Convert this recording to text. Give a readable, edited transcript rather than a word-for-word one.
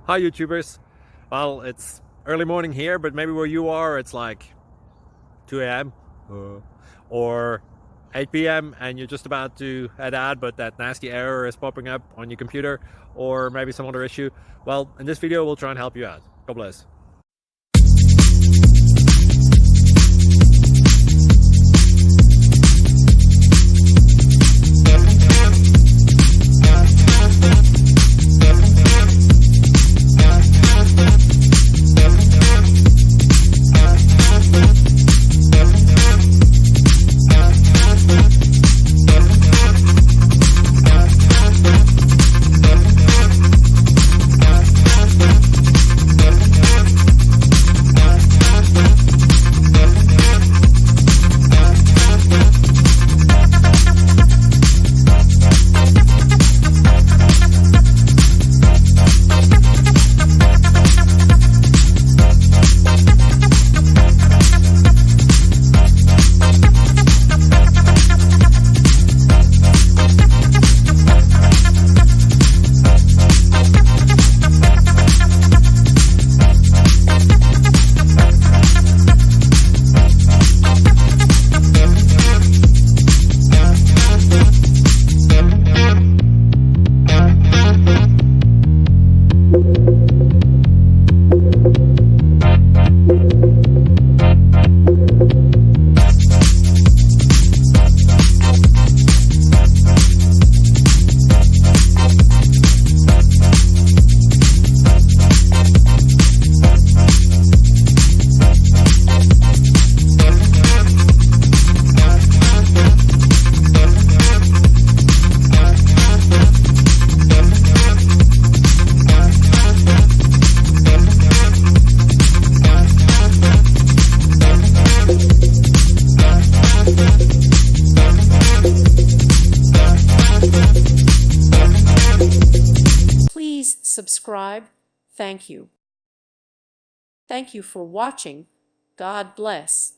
Hi YouTubers. Well, it's early morning here, but maybe where you are it's like 2 a.m. or 8 p.m. and you're just about to head out, but that nasty error is popping up on your computer, or maybe some other issue. Well, in this video we'll try and help you out. God bless. Please subscribe. Thank you. Thank you for watching. God bless.